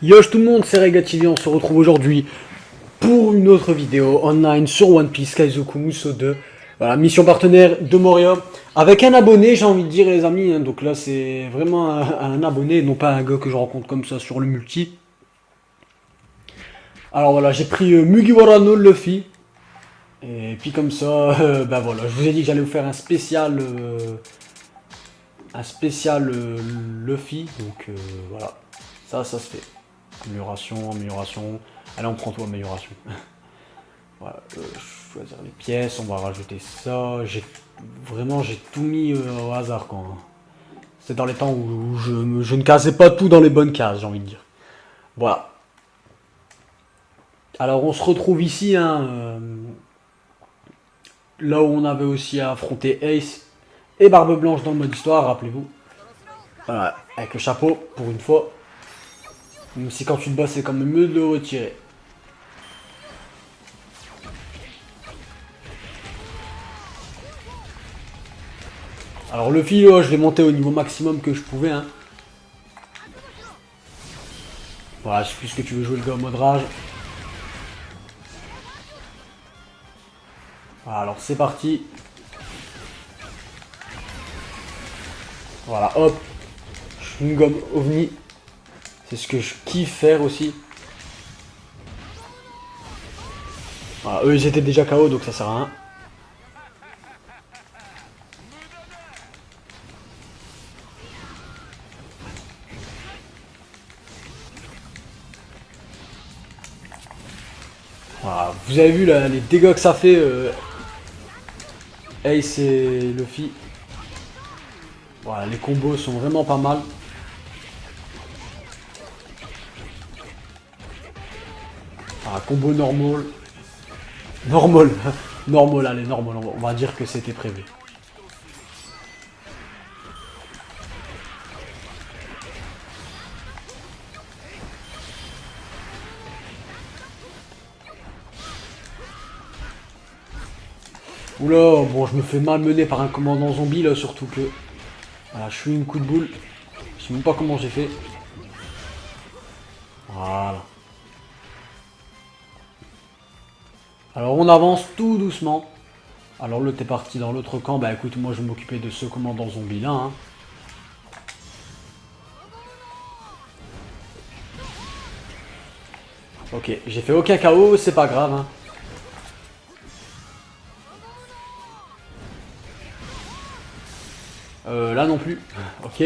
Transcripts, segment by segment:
Yosh tout le monde, c'est Regativi, on se retrouve aujourd'hui pour une autre vidéo online sur One Piece Kaizoku Musou 2. Voilà, mission partenaire de Moria, avec un abonné, j'ai envie de dire les amis, hein. Donc là c'est vraiment un abonné, non pas un gars que je rencontre comme ça sur le multi. Alors voilà, j'ai pris Mugiwara no Luffy, et puis comme ça, ben voilà, je vous ai dit que j'allais vous faire un spécial Luffy, donc voilà, ça se fait. Amélioration, amélioration. Allez, on prend tout amélioration. Voilà, choisir les pièces, on va rajouter ça. J'ai tout mis au hasard quand. C'est dans les temps où je ne casais pas tout dans les bonnes cases, j'ai envie de dire. Voilà. Alors on se retrouve ici, hein, là où on avait aussi affronté Ace et Barbe Blanche dans le mode histoire, rappelez-vous. Voilà, avec le chapeau, pour une fois. Même si quand tu te bats, c'est quand même mieux de le retirer. Alors le fil, je l'ai monté au niveau maximum que je pouvais. Hein. Voilà, puisque tu veux jouer le gars en mode rage. Voilà, alors c'est parti. Voilà, hop. Je suis une gomme ovni. C'est ce que je kiffe faire aussi. Voilà, eux ils étaient déjà KO donc ça sert à rien. Voilà, vous avez vu là, les dégâts que ça fait Ace et Luffy. Voilà, les combos sont vraiment pas mal. Voilà, combo normal. Normal. Normal, allez, normal. On va dire que c'était prévu. Oula, bon, je me fais malmener par un commandant zombie là, surtout que. Voilà, je suis une coup de boule. Je sais même pas comment j'ai fait. Voilà. Alors on avance tout doucement. Alors là t'es parti dans l'autre camp. Bah écoute, moi je vais m'occuper de ce commandant zombie là. Hein. Ok, j'ai fait aucun KO, c'est pas grave. Hein. Là non plus. Ok.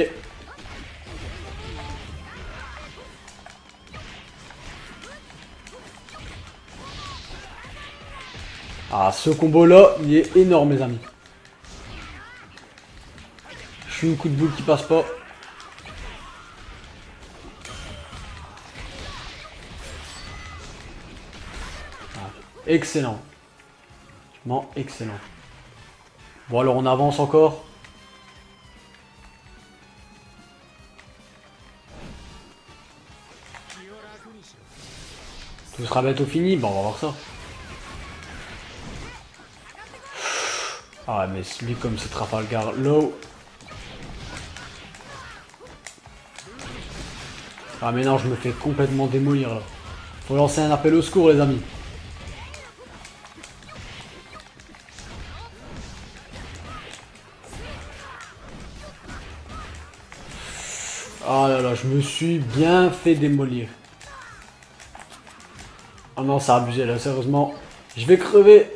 Ah, ce combo là, il est énorme mes amis. Je suis une coup de boule qui passe pas. Ah, excellent. Vraiment excellent. Bon alors on avance encore. Tout sera bientôt fini. Bon on va voir ça. Ah mais lui comme c'est Trafalgar Law. Ah mais non, je me fais complètement démolir là. Faut lancer un appel au secours les amis. Ah là là, je me suis bien fait démolir. Oh non, ça a abusé là, sérieusement. Je vais crever.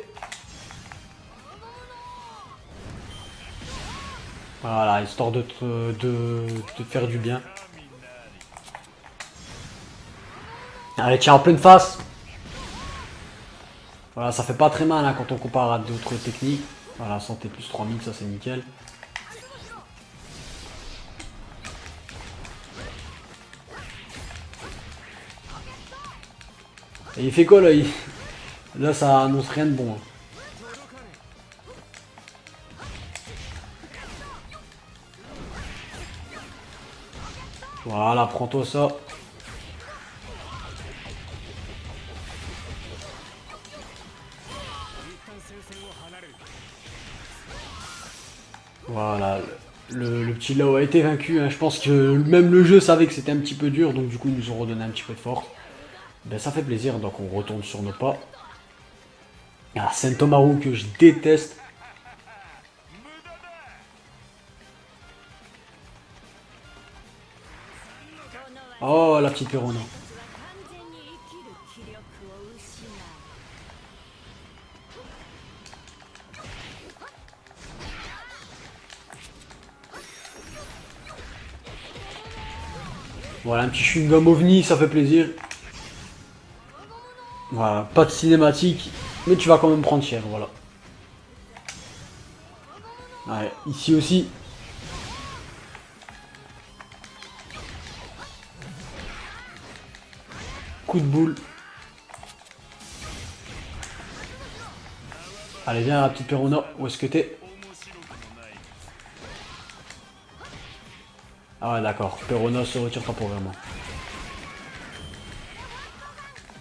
Voilà, histoire de te faire du bien. Allez, tiens, en pleine face. Voilà, ça fait pas très mal hein, quand on compare à d'autres techniques. Voilà, santé plus 3000, ça c'est nickel. Et il fait quoi là Là, ça annonce rien de bon. Hein. Voilà, prends-toi ça. Voilà. Le petit Lao a été vaincu, hein. Je pense que même le jeu savait que c'était un petit peu dur, donc du coup ils nous ont redonné un petit peu de force. Ben ça fait plaisir, donc on retourne sur nos pas. Ah, Saint-Omaru que je déteste. Oh la petite Perona. Voilà, un petit chewing-gum ovni, ça fait plaisir. Voilà, pas de cinématique, mais tu vas quand même prendre cher, voilà. Ouais, ici aussi. Coup de boule. Allez, viens la petite Perona, où est-ce que t'es? Ah ouais, d'accord, Perona se retire temporairement.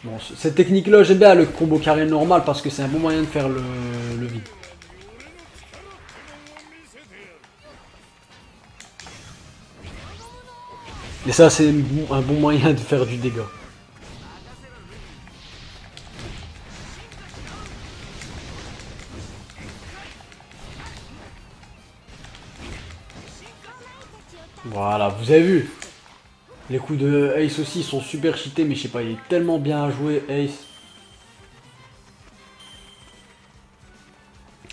Bon, cette technique-là, j'aime bien le combo carré normal parce que c'est un bon moyen de faire le vide. Et ça, c'est un bon moyen de faire du dégât. Voilà, vous avez vu. Les coups de Ace aussi sont super cheatés, mais je sais pas, il est tellement bien joué, Ace.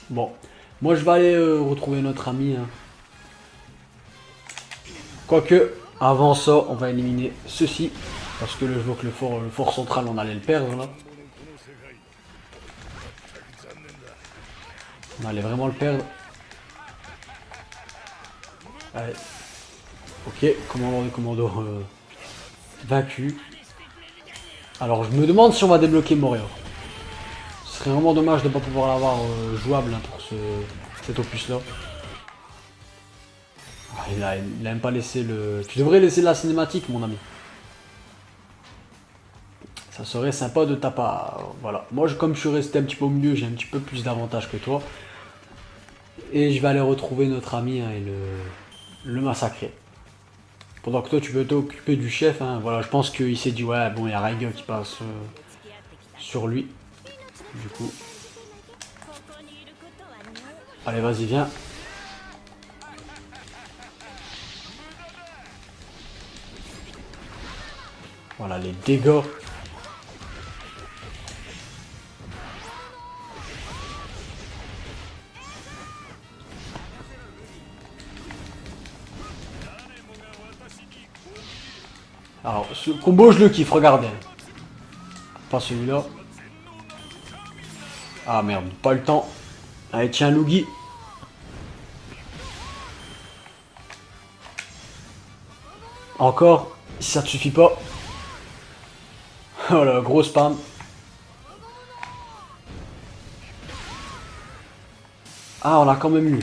Bon, moi je vais aller retrouver notre ami. Hein. Quoique, avant ça, on va éliminer ceci. Parce que je vois que le fort central, on allait le perdre là. On allait vraiment le perdre. Allez. Ok, commandant de commando vaincu. Alors je me demande si on va débloquer Moria. Ce serait vraiment dommage de ne pas pouvoir l'avoir jouable hein, pour cet opus là. Ah, il a même pas laissé le... Tu devrais laisser la cinématique mon ami. Ça serait sympa de ta part. Voilà. Moi comme je suis resté un petit peu au milieu, j'ai un petit peu plus d'avantages que toi. Et je vais aller retrouver notre ami hein, et le massacrer. Pendant que toi tu peux t'occuper du chef, hein, voilà, je pense qu'il s'est dit ouais bon il y a Raiga qui passe sur lui. Du coup. Allez vas-y viens. Voilà les dégâts. Alors ce combo je le kiffe, regardez. Pas celui-là. Ah merde, pas le temps. Allez tiens Lugi. Encore, si ça te suffit pas. Oh là, gros spam. Ah on a quand même eu.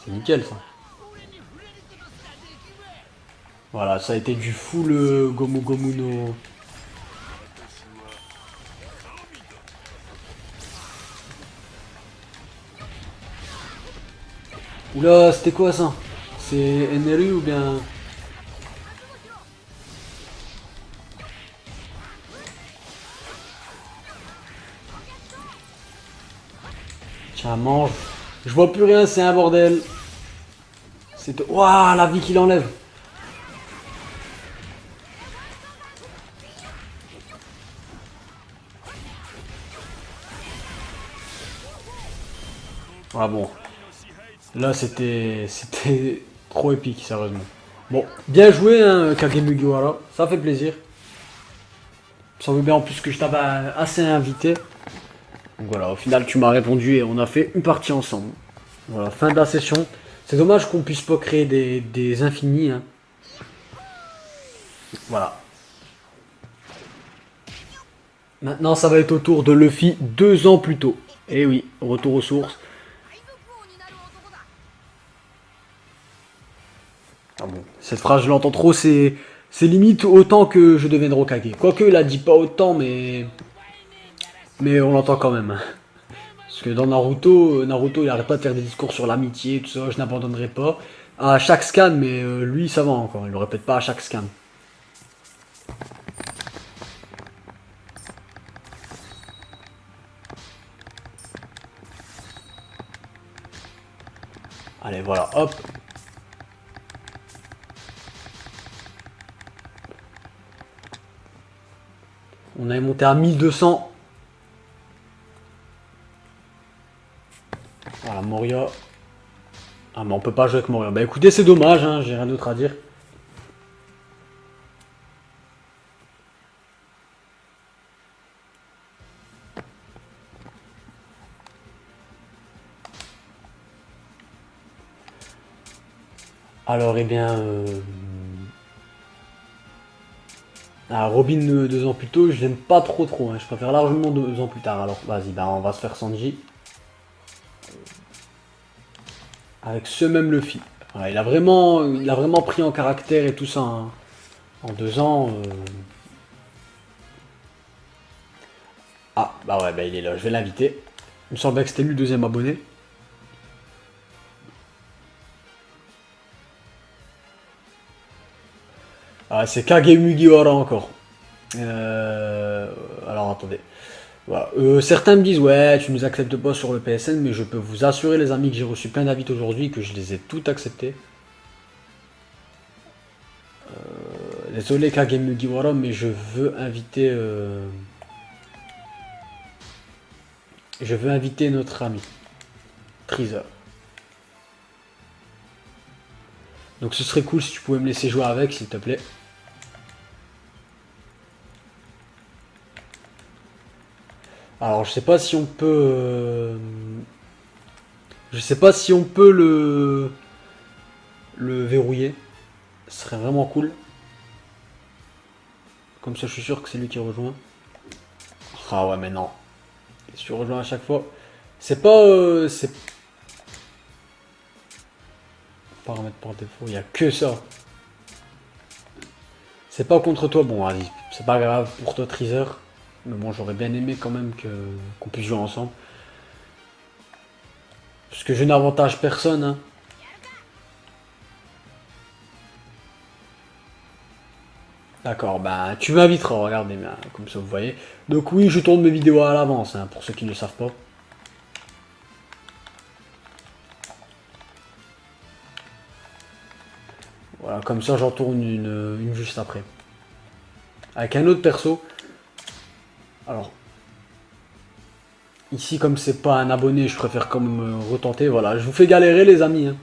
C'est nickel ça. Voilà, ça a été du full Gomu Gomu no. Oula, c'était quoi ça? C'est NRU ou bien... Tiens, mange. Je vois plus rien, c'est un bordel. C'est... Waouh, la vie qu'il enlève. Ah bon. Là, c'était trop épique, sérieusement. Bon, bien joué, hein, Kage Mugiwara. Ça fait plaisir. Ça veut bien en plus que je t'avais assez invité. Donc voilà, au final, tu m'as répondu et on a fait une partie ensemble. Voilà, fin de la session. C'est dommage qu'on puisse pas créer des infinis. Hein. Voilà. Maintenant, ça va être au tour de Luffy 2 ans plus tôt. Et oui, retour aux sources. Ah bon, cette phrase, je l'entends trop, c'est limite autant que je devienne Hokage. Quoique, il a dit pas autant, mais on l'entend quand même. Parce que dans Naruto, Naruto il arrête pas de faire des discours sur l'amitié, tout ça, je n'abandonnerai pas. À chaque scan, mais lui ça va encore, il le répète pas à chaque scan. Allez, voilà, hop. On est monté à 1200. Voilà, Moria. Ah, mais on peut pas jouer avec Moria. Bah écoutez, c'est dommage, hein, j'ai rien d'autre à dire. Alors, eh bien... Ah, Robin 2 ans plus tôt, je l'aime pas trop, hein. Je préfère largement 2 ans plus tard. Alors, vas-y, bah on va se faire Sanji. Avec ce même Luffy. Ouais, il a vraiment pris en caractère et tout ça, hein. En 2 ans. Ah, bah ouais, bah il est là, je vais l'inviter. Il me semblait que c'était lui le deuxième abonné. Ah, c'est Kage Mugiwara encore. Alors attendez. Voilà. Certains me disent ouais tu nous acceptes pas sur le PSN, mais je peux vous assurer les amis que j'ai reçu plein d'invites aujourd'hui, que je les ai toutes acceptés. Désolé Kage Mugiwara, mais je veux inviter notre ami Treasure. Donc ce serait cool si tu pouvais me laisser jouer avec, s'il te plaît. Alors je sais pas si on peut... Je sais pas si on peut le verrouiller. Ce serait vraiment cool. Comme ça je suis sûr que c'est lui qui rejoint. Ah ouais mais non. Si tu rejoins à chaque fois. C'est pas... c'est... Paramètres par défaut, il n'y a que ça. C'est pas contre toi, bon vas-y, c'est pas grave pour toi Treasure. Mais bon j'aurais bien aimé quand même qu'on puisse jouer ensemble. Parce que je n'avantage personne, hein. D'accord, bah tu m'inviteras, regardez bien, comme ça vous voyez. Donc oui, je tourne mes vidéos à l'avance, hein, pour ceux qui ne le savent pas. Voilà, comme ça j'en tourne une juste après. Avec un autre perso. Alors, ici comme c'est pas un abonné, je préfère quand même retenter. Voilà, je vous fais galérer les amis, hein.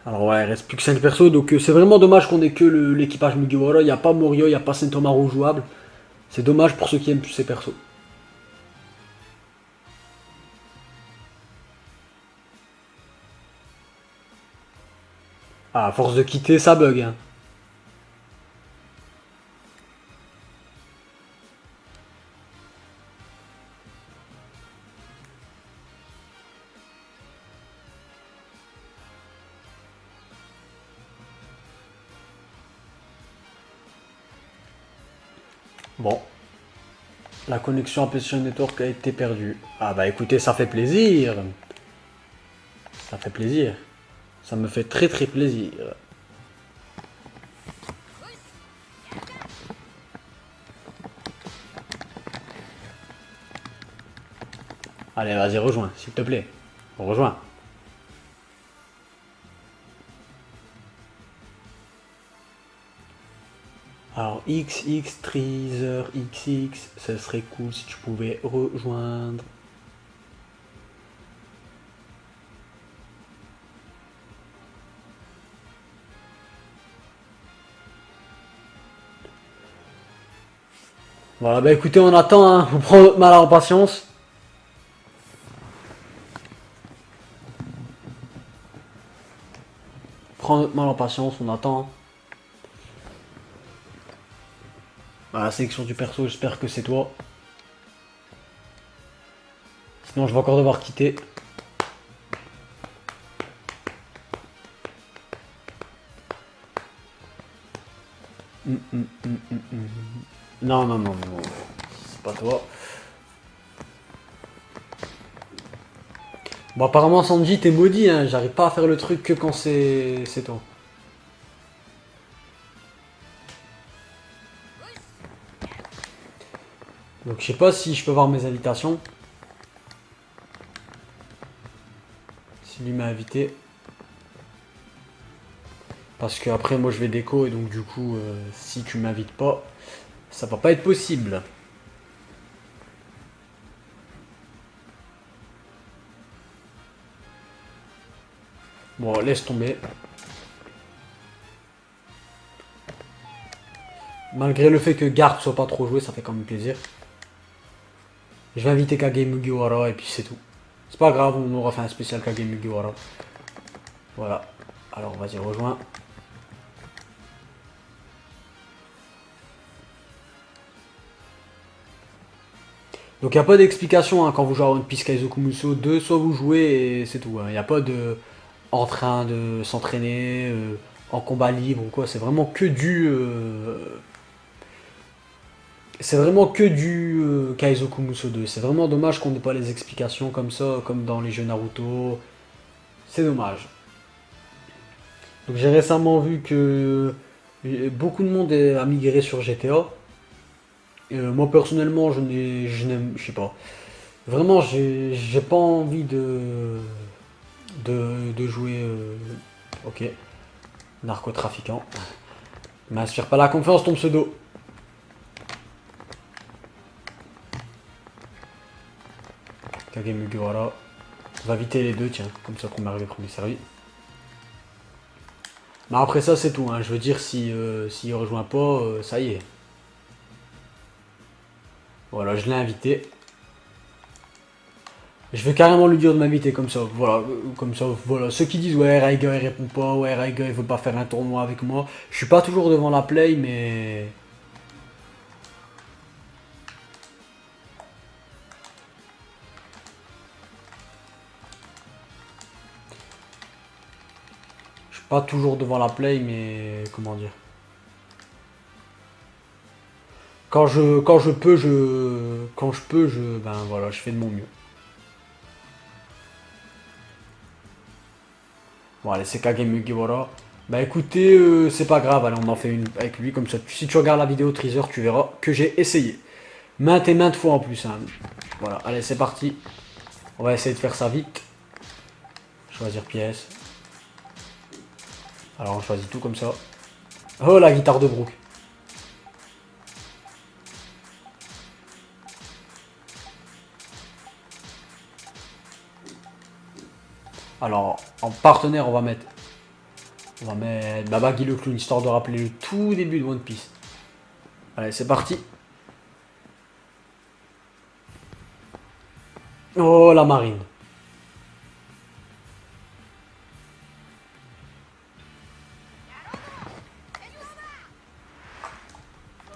Alors ouais, il reste plus que 5 persos, donc c'est vraiment dommage qu'on ait que l'équipage Mugiwara. Il n'y a pas Morio, il n'y a pas Sentomaru jouable. C'est dommage pour ceux qui aiment plus ces persos. Ah, à force de quitter, ça bug, hein. Bon. La connexion à PlayStation Network a été perdue. Ah bah écoutez, ça fait plaisir. Ça fait plaisir. Ça me fait très très plaisir. Allez, vas-y, rejoins, s'il te plaît. Rejoins. Alors, XX, Treasure, XX, ça serait cool si tu pouvais rejoindre. Voilà, bah écoutez, on attend, hein. On prend notre mal en patience. Prends notre mal en patience, on attend. Voilà, sélection du perso, j'espère que c'est toi. Sinon, je vais encore devoir quitter. Non, non, non, non. c'est pas toi. Bon, apparemment, Sanji, t'es maudit, hein. J'arrive pas à faire le truc que quand c'est toi. Donc, je sais pas si je peux voir mes invitations. Si lui m'a invité. Parce que après, moi, je vais déco, et donc, du coup, si tu m'invites pas, ça va pas être possible. Bon, laisse tomber. Malgré le fait que Garde soit pas trop joué, ça fait quand même plaisir. Je vais inviter Kage Mugiwara et puis c'est tout. C'est pas grave, on aura fait un spécial Kage Mugiwara. Voilà. Alors vas-y, rejoins. Donc il n'y a pas d'explication hein, quand vous jouez à One Piece Kaizoku Musou 2, soit vous jouez et c'est tout. Il n'y a pas de en train de s'entraîner, en combat libre ou quoi. C'est vraiment que du... c'est vraiment que du Kaizoku Musou 2. C'est vraiment dommage qu'on n'ait pas les explications comme ça, comme dans les jeux Naruto. C'est dommage. Donc j'ai récemment vu que beaucoup de monde a migré sur GTA. Moi personnellement, je n'aime, je sais pas. Vraiment, j'ai pas envie de jouer. Ok, narcotrafiquant. M'inspire pas la confiance ton pseudo. Kage Mugiwara. On va éviter les deux, tiens, comme ça qu'on m'arrive premier servi. Mais après ça, c'est tout. Hein. Je veux dire, s'il rejoint pas, ça y est. Voilà, je l'ai invité. Je vais carrément lui dire de m'inviter comme ça. Voilà, comme ça, voilà. Ceux qui disent ouais, Raiga il répond pas, ouais, Raiga il veut pas faire un tournoi avec moi. Je suis pas toujours devant la play, mais. Je suis pas toujours devant la play, mais. Comment dire. Quand je peux, ben voilà, je fais de mon mieux. Bon, allez, c'est Kage Mugiwara. Bah écoutez, c'est pas grave, allez, on en fait une avec lui, comme ça. Si tu regardes la vidéo Treasure, tu verras que j'ai essayé. Maintes et maintes fois en plus. Hein. Voilà, allez, c'est parti. On va essayer de faire ça vite. Choisir pièce. Alors, on choisit tout comme ça. Oh, la guitare de Brook. Alors, en partenaire, on va mettre Baba Guy le Clown, histoire de rappeler le tout début de One Piece. Allez, c'est parti. Oh, la marine.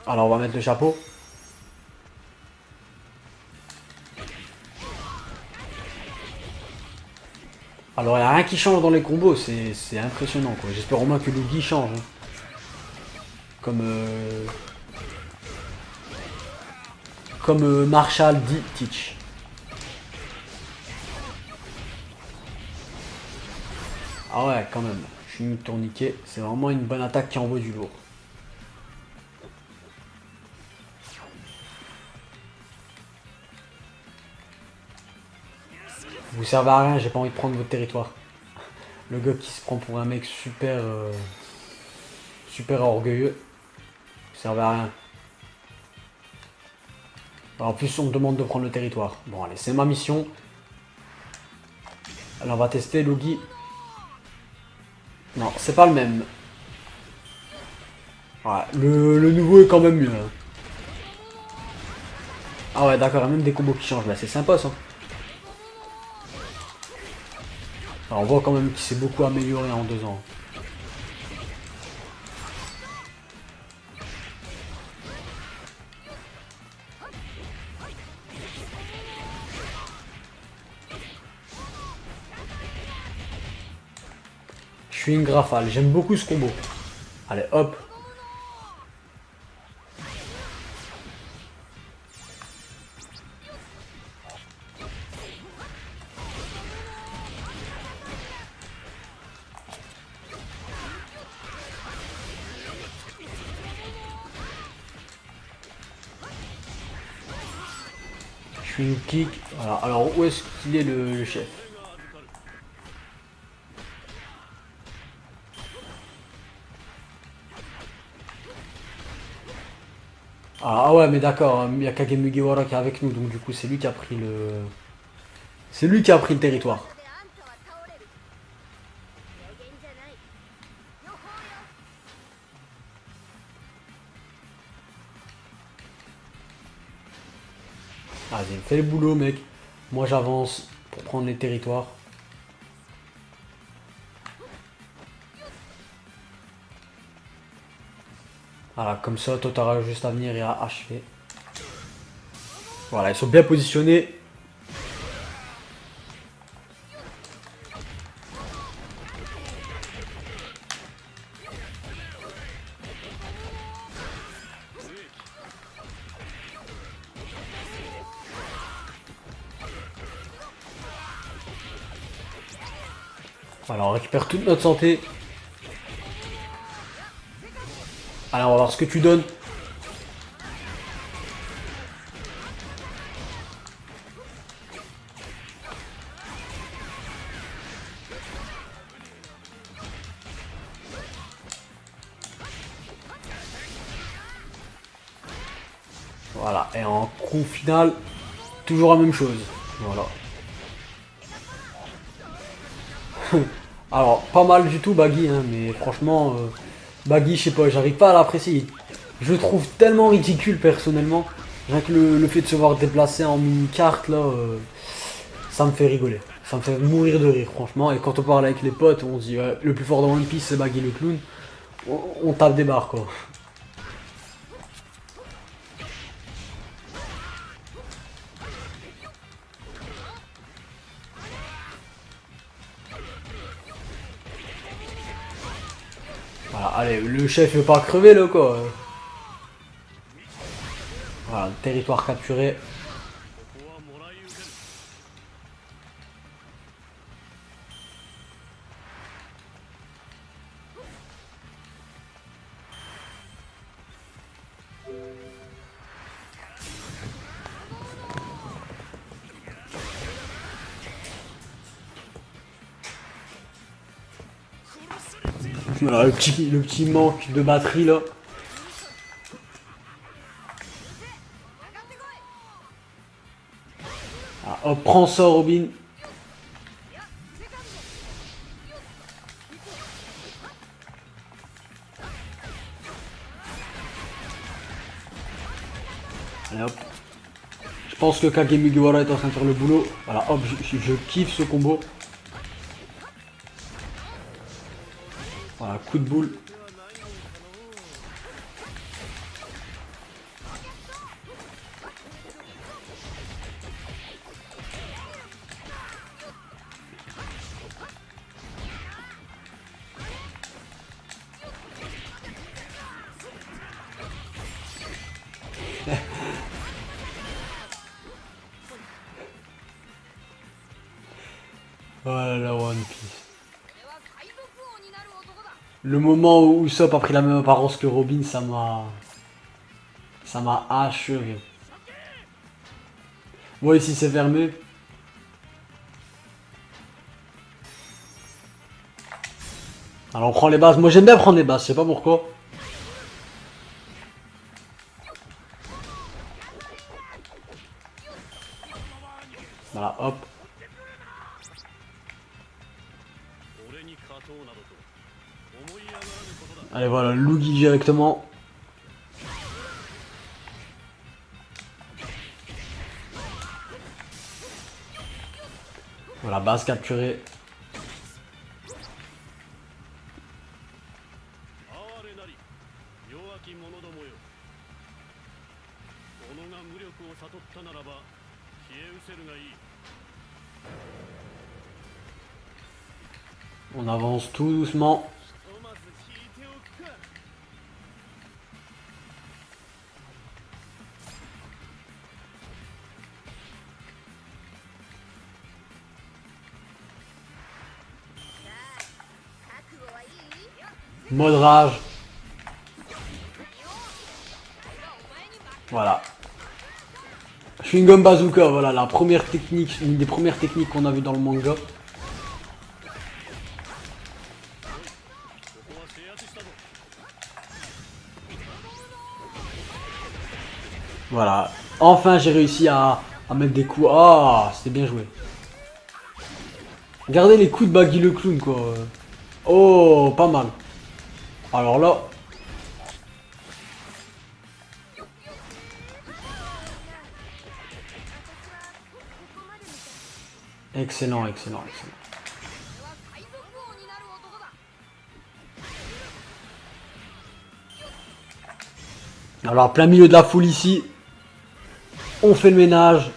Alors, on va mettre le chapeau. Alors, il n'y a rien qui change dans les combos, c'est impressionnant, quoi. J'espère au moins que Luigi change. Hein. Comme Marshall dit Teach. Ah ouais, quand même. Je suis une tourniquet. C'est vraiment une bonne attaque qui envoie du lourd. Vous servez à rien, j'ai pas envie de prendre votre territoire. Le gars qui se prend pour un mec super... super orgueilleux. Vous servez à rien. Alors, en plus, on me demande de prendre le territoire. Bon, allez, c'est ma mission. Alors, on va tester Logi. Non, c'est pas le même. Ouais, le nouveau est quand même mieux. Hein. Ah ouais, d'accord, il y a même des combos qui changent. Là, c'est sympa, ça. Alors, on voit quand même qu'il s'est beaucoup amélioré en 2 ans. Je suis une grafale, j'aime beaucoup ce combo. Allez, hop. Tu nous kick. Voilà. Alors où est-ce qu'il est le chef? Ah ouais, mais d'accord, il y a Kage Mugiwara qui est avec nous, donc du coup c'est lui qui a pris le... C'est lui qui a pris le territoire. Vas-y, fais le boulot mec. Moi j'avance pour prendre les territoires. Voilà, comme ça, toi t'auras juste à venir et à achever. Voilà, ils sont bien positionnés. Voilà, on récupère toute notre santé. Allez, on va voir ce que tu donnes. Voilà, et en coup final, toujours la même chose. Voilà. Alors, pas mal du tout Baggy, hein, mais franchement, Baggy, je sais pas, j'arrive pas à l'apprécier. Je le trouve tellement ridicule personnellement. Rien que le fait de se voir déplacer en mini-carte, là, ça me fait rigoler. Ça me fait mourir de rire, franchement. Et quand on parle avec les potes, on se dit, ouais, le plus fort dans One Piece, c'est Baggy le clown. On tape des barres, quoi. Voilà, allez, le chef veut pas crever, là, quoi. Voilà, territoire capturé. Voilà, le petit manque de batterie, là. Ah, hop, prends ça, Robin. Allez, hop. Je pense que Kage Mugiwara est en train de faire le boulot. Voilà, hop, je kiffe ce combo. Voilà, coup de boule. Voilà, One Piece. Le moment où Usopp a pris la même apparence que Robin, ça m'a... Ça m'a achevé. Bon, ici c'est fermé. Alors on prend les bases. Moi j'aime bien prendre les bases, je sais pas pourquoi. Voilà, hop. Allez voilà, Lugi directement. Voilà, base capturée. On avance tout doucement. Mode rage. Voilà. Chewing Gum Bazooka, voilà, la première technique, une des premières techniques qu'on a vu dans le manga. Voilà, enfin j'ai réussi à mettre des coups. Ah, c'était bien joué. Regardez les coups de Baggy le clown, quoi. Oh, pas mal. Alors là... Excellent, excellent, excellent. Alors, plein milieu de la foule ici. On fait le ménage.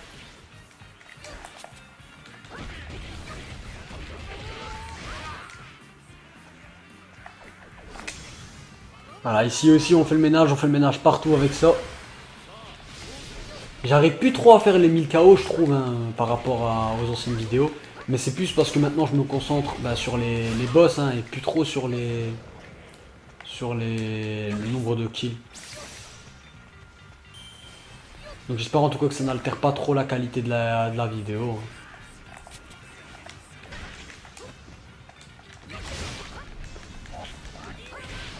Voilà, ici aussi on fait le ménage partout avec ça. J'arrive plus trop à faire les 1000 KO, je trouve, hein, par rapport aux anciennes vidéos. Mais c'est plus parce que maintenant je me concentre sur les boss, hein, et plus trop sur le nombre de kills. Donc j'espère en tout cas que ça n'altère pas trop la qualité de la vidéo. Hein.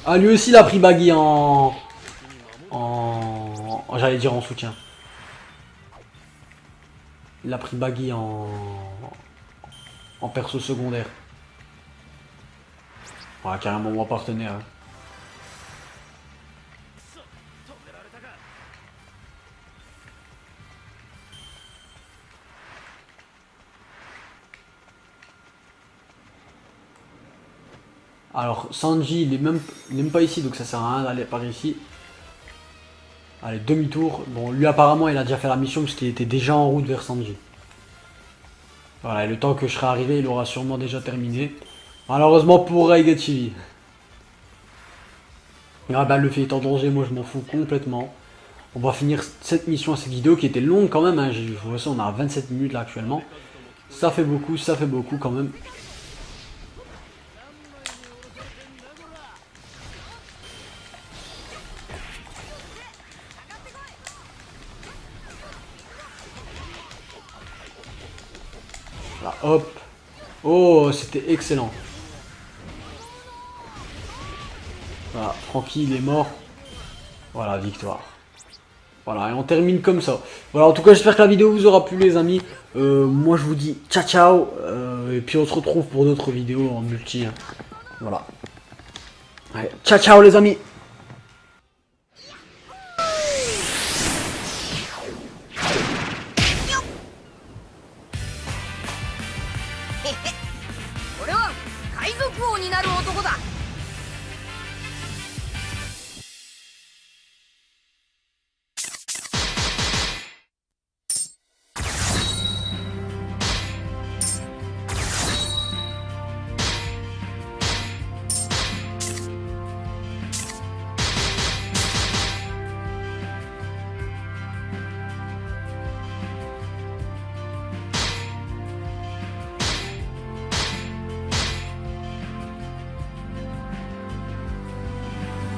Ah, lui aussi il a pris Baggy j'allais dire en soutien. Il a pris Baggy en perso secondaire. Ouais, carrément mon partenaire. Hein. Alors Sanji il est même pas ici, donc ça sert à rien d'aller par ici. Allez, demi-tour. Bon, lui apparemment il a déjà fait la mission parce qu'il était déjà en route vers Sanji. Voilà, et le temps que je serai arrivé, il aura sûrement déjà terminé. Malheureusement pour Raigachivi. Ah bah le fait est en danger, moi je m'en fous complètement. On va finir cette mission, cette vidéo qui était longue quand même. Hein. Je vois ça, on a 27 minutes là actuellement. Ça fait beaucoup quand même. Là, hop. Oh, c'était excellent. Voilà, Franky il est mort. Voilà, victoire. Voilà, et on termine comme ça. Voilà, en tout cas, j'espère que la vidéo vous aura plu, les amis. Moi, je vous dis ciao, ciao. Et puis, on se retrouve pour d'autres vidéos en multi. Hein. Voilà. Allez, ciao, ciao, les amis.